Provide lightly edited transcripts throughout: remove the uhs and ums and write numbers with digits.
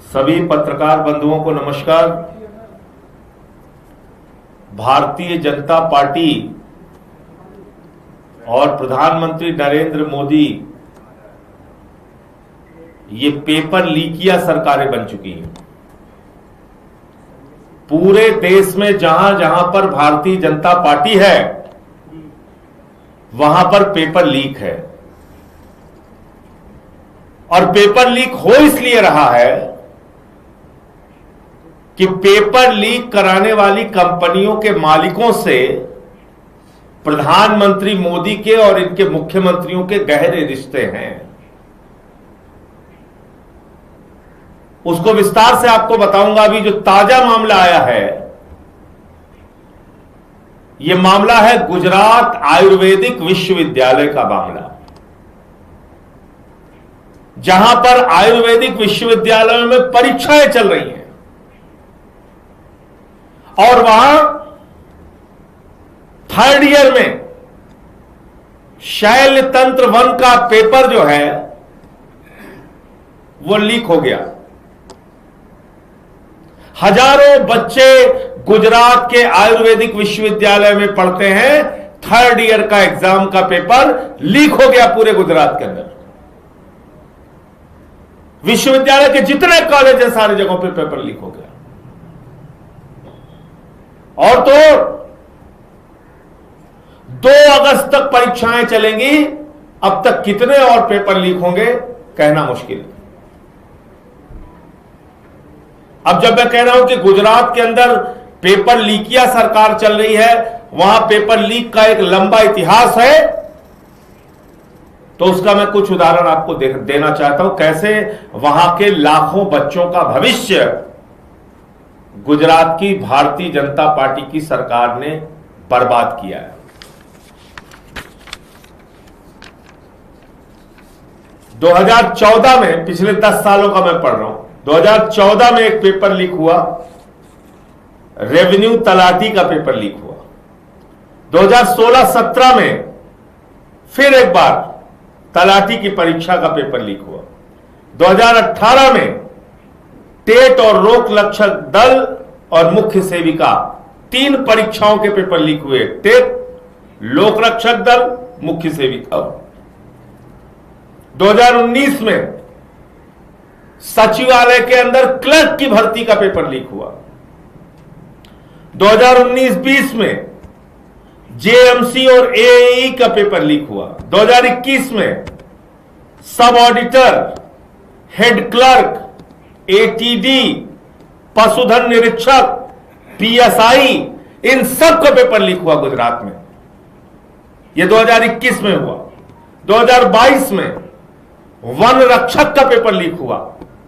सभी पत्रकार बंधुओं को नमस्कार। भारतीय जनता पार्टी और प्रधानमंत्री नरेंद्र मोदी ये पेपर लीकिया सरकारें बन चुकी हैं। पूरे देश में जहां जहां पर भारतीय जनता पार्टी है वहां पर पेपर लीक है, और पेपर लीक हो इसलिए रहा है कि पेपर लीक कराने वाली कंपनियों के मालिकों से प्रधानमंत्री मोदी के और इनके मुख्यमंत्रियों के गहरे रिश्ते हैं। उसको विस्तार से आपको बताऊंगा। अभी जो ताजा मामला आया है, यह मामला है गुजरात आयुर्वेदिक विश्वविद्यालय का मामला, जहां पर आयुर्वेदिक विश्वविद्यालयों में परीक्षाएं चल रही हैं और वहां थर्ड ईयर में शैल्य तंत्र वन का पेपर जो है वो लीक हो गया। हजारों बच्चे गुजरात के आयुर्वेदिक विश्वविद्यालय में पढ़ते हैं, थर्ड ईयर का एग्जाम का पेपर लीक हो गया पूरे गुजरात के अंदर। विश्वविद्यालय के जितने कॉलेज हैं सारी जगहों पे पेपर लीक हो गया। और तो 2 अगस्त तक परीक्षाएं चलेंगी। अब तक कितने और पेपर लीक होंगे कहना मुश्किल है। अब जब मैं कह रहा हूं कि गुजरात के अंदर पेपर लीकिया सरकार चल रही है, वहां पेपर लीक का एक लंबा इतिहास है, तो उसका मैं कुछ उदाहरण आपको देना चाहता हूं, कैसे वहां के लाखों बच्चों का भविष्य गुजरात की भारतीय जनता पार्टी की सरकार ने बर्बाद किया है। 2014 में, पिछले 10 सालों का मैं पढ़ रहा हूं, 2014 में एक पेपर लीक हुआ, रेवेन्यू तलाटी का पेपर लीक हुआ। 2016-17 में फिर एक बार तलाटी की परीक्षा का पेपर लीक हुआ। 2018 में टेट और लोक रक्षक दल और मुख्य सेविका 3 परीक्षाओं के पेपर लीक हुए। टेट, लोक रक्षक दल, मुख्य सेविका। 2019 में सचिवालय के अंदर क्लर्क की भर्ती का पेपर लीक हुआ। 2019-20 में जेएमसी और एएई का पेपर लीक हुआ। 2021 में सब ऑडिटर, हेड क्लर्क, एटीडी, पशुधन निरीक्षक, पीएसआई, इन सब का पेपर लीक हुआ गुजरात में। यह 2021 में हुआ। 2022 में वन रक्षक का पेपर लीक हुआ।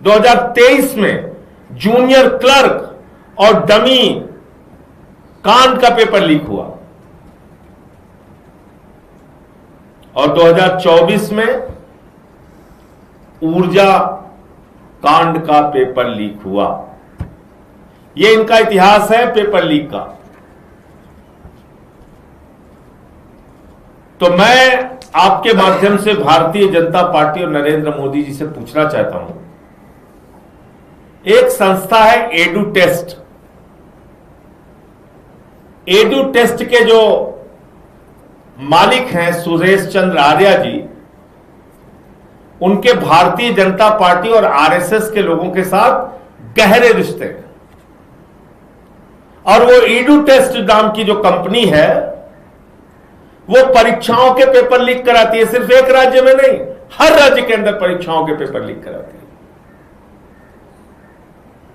2023 में जूनियर क्लर्क और डमी कांड का पेपर लीक हुआ। और 2024 में ऊर्जा कांड का पेपर लीक हुआ। यह इनका इतिहास है पेपर लीक का। तो मैं आपके माध्यम से भारतीय जनता पार्टी और नरेंद्र मोदी जी से पूछना चाहता हूं, एक संस्था है एडू टेस्ट। एडू टेस्ट के जो मालिक हैं सुरेश चंद्र आर्या जी, उनके भारतीय जनता पार्टी और आरएसएस के लोगों के साथ गहरे रिश्ते हैं। और वो एडू टेस्ट नाम की जो कंपनी है वो परीक्षाओं के पेपर लीक कराती है। सिर्फ एक राज्य में नहीं, हर राज्य के अंदर परीक्षाओं के पेपर लीक कराती है।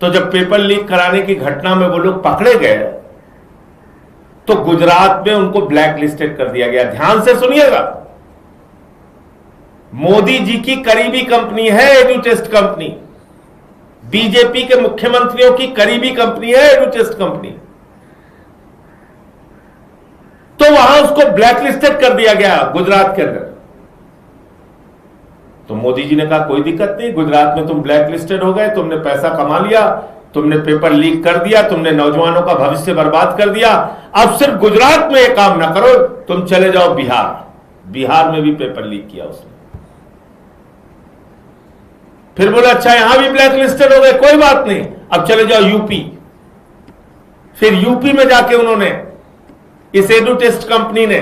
तो जब पेपर लीक कराने की घटना में वो लोग पकड़े गए तो गुजरात में उनको ब्लैक लिस्टेड कर दिया गया। ध्यान से सुनिएगा, मोदी जी की करीबी कंपनी है एडू टेस्ट कंपनी, बीजेपी के मुख्यमंत्रियों की करीबी कंपनी है एडू टेस्ट कंपनी। तो वहां उसको ब्लैकलिस्टेड कर दिया गया गुजरात के अंदर। तो मोदी जी ने कहा कोई दिक्कत नहीं, गुजरात में तुम ब्लैकलिस्टेड हो गए, तुमने पैसा कमा लिया, तुमने पेपर लीक कर दिया, तुमने नौजवानों का भविष्य बर्बाद कर दिया, अब सिर्फ गुजरात में यह काम ना करो, तुम चले जाओ बिहार। बिहार में भी पेपर लीक किया उसने। फिर बोले अच्छा यहां भी ब्लैक लिस्टेड हो गए, कोई बात नहीं, अब चले जाओ यूपी। फिर यूपी में जाके उन्होंने, इस एडू टेस्ट कंपनी ने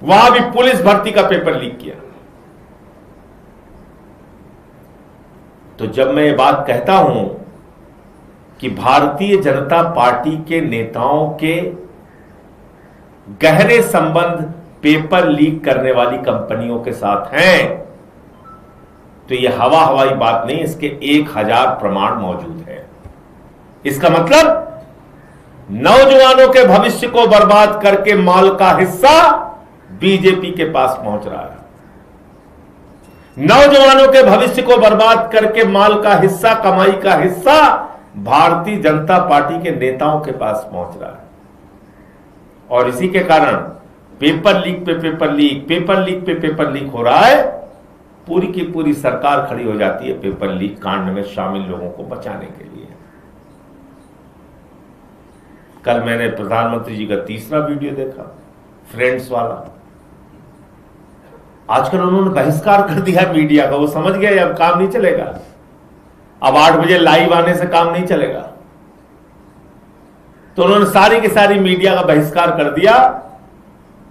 वहां भी पुलिस भर्ती का पेपर लीक किया। तो जब मैं ये बात कहता हूं कि भारतीय जनता पार्टी के नेताओं के गहरे संबंध पेपर लीक करने वाली कंपनियों के साथ हैं, तो यह हवाई बात नहीं, इसके 1000 प्रमाण मौजूद है। इसका मतलब नौजवानों के भविष्य को बर्बाद करके माल का हिस्सा बीजेपी के पास पहुंच रहा है। नौजवानों के भविष्य को बर्बाद करके माल का हिस्सा, कमाई का हिस्सा भारतीय जनता पार्टी के नेताओं के पास पहुंच रहा है। और इसी के कारण पेपर लीक पे पेपर लीक, पेपर लीक पे पेपर लीक हो रहा है। पूरी की पूरी सरकार खड़ी हो जाती है पेपर लीक कांड में शामिल लोगों को बचाने के लिए। कल मैंने प्रधानमंत्री जी का तीसरा वीडियो देखा, फ्रेंड्स वाला। आजकल उन्होंने बहिष्कार कर दिया मीडिया का, वो समझ गए अब काम नहीं चलेगा, अब 8 बजे लाइव आने से काम नहीं चलेगा। तो उन्होंने सारी की सारी मीडिया का बहिष्कार कर दिया।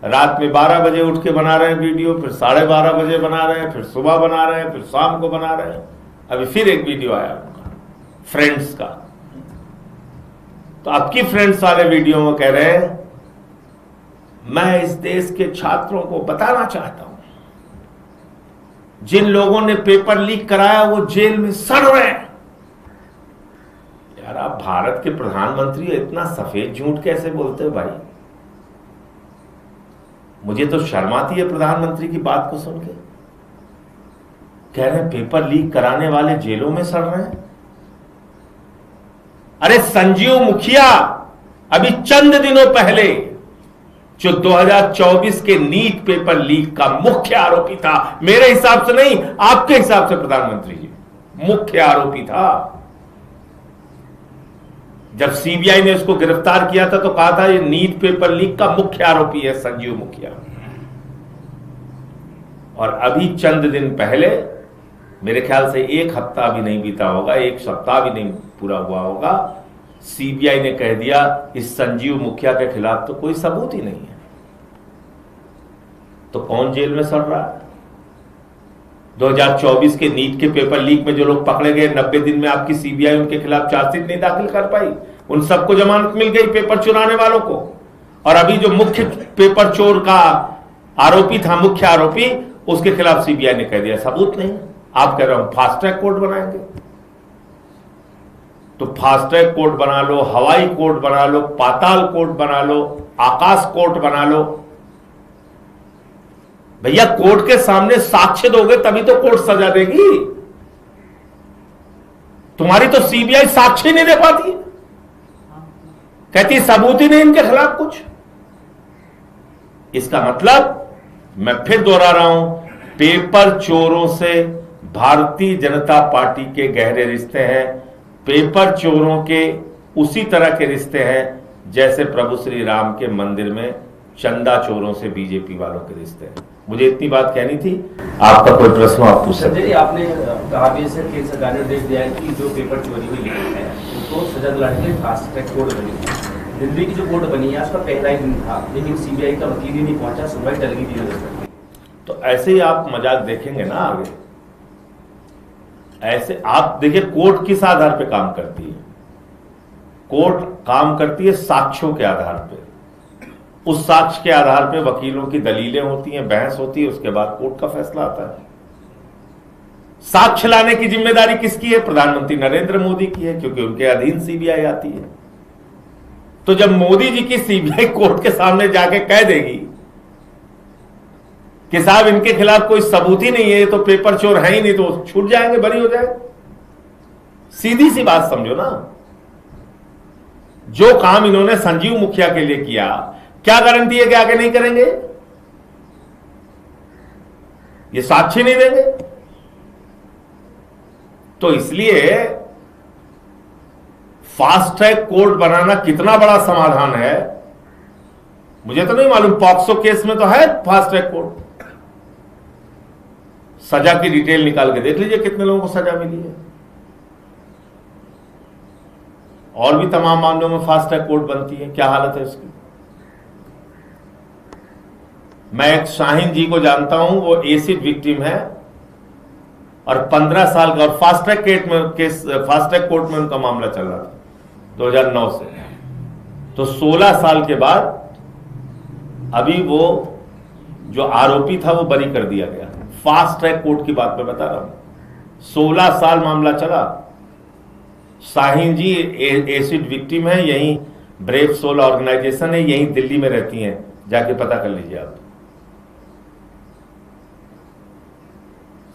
रात में 12 बजे उठ के बना रहे हैं वीडियो, फिर 12:30 बजे बना रहे हैं, फिर सुबह बना रहे हैं, फिर शाम को बना रहे हैं। अभी फिर एक वीडियो आया उनका फ्रेंड्स का। तो अब की फ्रेंड्स वाले वीडियो में कह रहे हैं, मैं इस देश के छात्रों को बताना चाहता हूं, जिन लोगों ने पेपर लीक कराया वो जेल में सड़ रहे हैं। यार आप भारत के प्रधानमंत्री हो, इतना सफेद झूठ कैसे बोलते हो भाई? मुझे तो शर्म आती है प्रधानमंत्री की बात को सुन के। कह रहे हैं पेपर लीक कराने वाले जेलों में सड़ रहे हैं। अरे संजीव मुखिया अभी चंद दिनों पहले जो 2024 के नीट पेपर लीक का मुख्य आरोपी था, मेरे हिसाब से नहीं, आपके हिसाब से प्रधानमंत्री जी मुख्य आरोपी था। जब सीबीआई ने उसको गिरफ्तार किया था तो कहा था ये नीट पेपर लीक का मुख्य आरोपी है संजीव मुखिया। और अभी चंद दिन पहले, मेरे ख्याल से 1 हफ्ता भी नहीं बीता होगा, 1 सप्ताह भी नहीं पूरा हुआ होगा, सीबीआई ने कह दिया इस संजीव मुखिया के खिलाफ तो कोई सबूत ही नहीं है। तो कौन जेल में सड़ रहा है? 2024 के नीट के पेपर लीक में जो लोग पकड़े गए, 90 दिन में आपकी सीबीआई उनके खिलाफ चार्जशीट नहीं दाखिल कर पाई, उन सबको जमानत मिल गई, पेपर चुराने वालों को। और अभी जो मुख्य पेपर चोर का आरोपी था, मुख्य आरोपी, उसके खिलाफ सीबीआई ने कह दिया सबूत नहीं। आप कह रहे हो फास्ट ट्रैक कोर्ट बनाएंगे, तो फास्ट ट्रैक कोर्ट बना लो, हवाई कोर्ट बना लो, पाताल कोर्ट बना लो, आकाश कोर्ट बना लो। भैया कोर्ट के सामने साक्ष्य दोगे तभी तो कोर्ट सजा देगी। तुम्हारी तो सीबीआई साक्ष्य नहीं दे पाती, कहती सबूत ही नहीं इनके खिलाफ कुछ। इसका मतलब मैं फिर दोहरा रहा हूं, पेपर चोरों से भारतीय जनता पार्टी के गहरे रिश्ते हैं। पेपर चोरों के उसी तरह के रिश्ते हैं जैसे प्रभु श्री राम के मंदिर में चंदा चोरों से बीजेपी वालों के रिश्ते हैं। मुझे इतनी बात कहनी थी। आपका कोई प्रश्न आप पूछ सकते हैं। आपने कहा भी सर केंद्र सरकार ने निर्देश दिया है कि जो पेपर चोरी हुई है उनको सजा दिलाने के लिए फास्ट ट्रैक कोर्ट बनी। दिल्ली की जो कोर्ट बनी है उसका पहला ही दिन था, लेकिन सीबीआई का वकील ही नहीं पहुंचा, सुनवाई टल गई 3 अगस्त। तो ऐसे ही आप मजाक देखेंगे ना आगे। ऐसे आप देखिए, कोर्ट किस आधार पे काम करती है? कोर्ट काम करती है साक्ष्यों के आधार पे। उस साक्ष्य के आधार पे वकीलों की दलीलें होती हैं, बहस होती है, उसके बाद कोर्ट का फैसला आता है। साक्ष्य लाने की जिम्मेदारी किसकी है? प्रधानमंत्री नरेंद्र मोदी की है, क्योंकि उनके अधीन सीबीआई आती है। तो जब मोदी जी की सीबीआई कोर्ट के सामने जाके कह देगी कि साहब इनके खिलाफ कोई सबूत ही नहीं है, ये तो पेपर चोर है ही नहीं, तो छूट जाएंगे, बरी हो जाए। सीधी सी बात समझो ना। जो काम इन्होंने संजीव मुखिया के लिए किया, क्या गारंटी है कि आगे नहीं करेंगे? ये साक्ष्य नहीं देंगे। तो इसलिए फास्ट ट्रैक कोर्ट बनाना कितना बड़ा समाधान है मुझे तो नहीं मालूम। पॉक्सो केस में तो है फास्ट ट्रैक कोर्ट, सजा की डिटेल निकाल के देख लीजिए कितने लोगों को सजा मिली है। और भी तमाम मामलों में फास्ट ट्रैक कोर्ट बनती है, क्या हालत है उसकी। मैं एक शाहीन जी को जानता हूं, वो एसिड विक्टिम है और 15 साल का, और फास्ट ट्रैक कोर्ट में उनका मामला चल रहा था 2009 से। तो 16 साल के बाद अभी वो जो आरोपी था वो बरी कर दिया गया। फास्ट ट्रैक कोर्ट की बात मैं बता रहा हूं, 16 साल मामला चला। शाहीन जी एसिड विक्टिम है, यहीं ब्रेव सोल ऑर्गेनाइजेशन है, यहीं दिल्ली में रहती हैं, जाके पता कर लीजिए आप।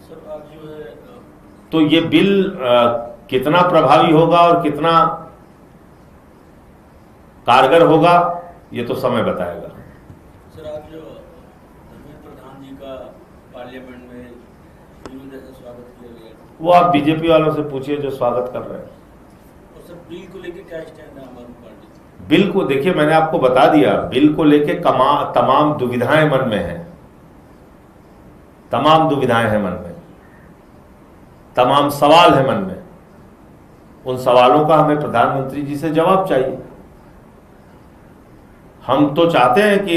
सर आज जो है तो ये बिल कितना प्रभावी होगा और कितना कारगर होगा ये तो समय बताएगा। सर आज जो धर्मेंद्र प्रधान जी का पार्लियामेंट में जैसा स्वागत किया गया, वो आप बीजेपी वालों से पूछिए जो स्वागत कर रहे हैं। और सर बिल को लेकर क्या स्टैंड है आम आदमी पार्टी? बिल को देखिए, मैंने आपको बता दिया, बिल को लेके तमाम दुविधाएं मन में हैं, तमाम दुविधाएं हैं मन में, तमाम सवाल है मन में। उन सवालों का हमें प्रधानमंत्री जी से जवाब चाहिए। हम तो चाहते हैं कि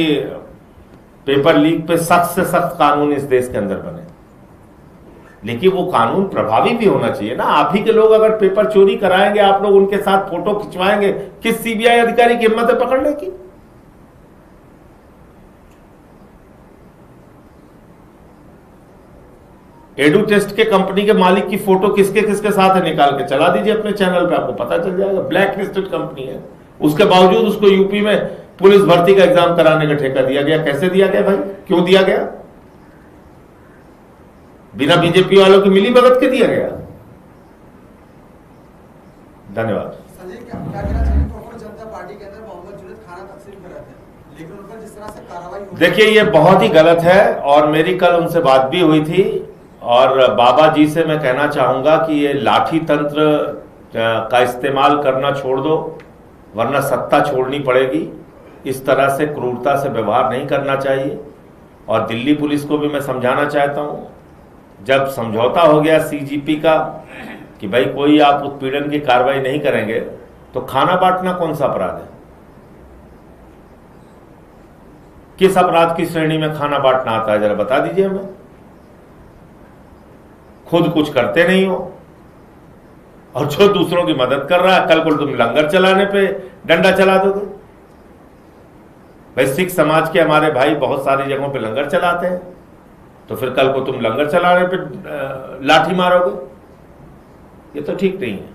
पेपर लीक पे सख्त से सख्त कानून इस देश के अंदर बने, लेकिन वो कानून प्रभावी भी होना चाहिए ना। आप ही के लोग अगर पेपर चोरी कराएंगे, आप लोग उनके साथ फोटो खिंचवाएंगे, किस सीबीआई अधिकारी की हिम्मत है पकड़ने की? एडू टेस्ट के कंपनी के मालिक की फोटो किसके किसके साथ है, निकाल के चला दीजिए अपने चैनल पे, आपको पता चल जाएगा। ब्लैक लिस्टेड कंपनी है, उसके बावजूद उसको यूपी में पुलिस भर्ती का एग्जाम कराने का ठेका दिया गया। कैसे दिया गया भाई, क्यों दिया गया? बिना बीजेपी वालों की मिली भगत के दिया गया। धन्यवाद। संजय, क्या कहना चाहिए प्रोफेसर जनता पार्टी के अंदर मोहम्मद जुनैद खाना तकसीम कर रहे थे, लेकिन उन पर जिस तरह से कार्रवाई हुई, देखिए ये बहुत ही गलत है और मेरी कल उनसे बात भी हुई थी। और बाबा जी से मैं कहना चाहूंगा कि ये लाठी तंत्र का इस्तेमाल करना छोड़ दो, वरना सत्ता छोड़नी पड़ेगी। इस तरह से क्रूरता से व्यवहार नहीं करना चाहिए। और दिल्ली पुलिस को भी मैं समझाना चाहता हूं, जब समझौता हो गया सीजीपी का कि भाई कोई आप उत्पीड़न की कार्रवाई नहीं करेंगे, तो खाना बांटना कौन सा अपराध है? किस अपराध की श्रेणी में खाना बांटना आता है, जरा बता दीजिए हमें। खुद कुछ करते नहीं हो और जो दूसरों की मदद कर रहा है, कल को तुम लंगर चलाने पे डंडा चला दोगे। भाई सिख समाज के हमारे भाई बहुत सारी जगहों पे लंगर चलाते हैं, तो फिर कल को तुम लंगर चलाने पे लाठी मारोगे, ये तो ठीक नहीं है।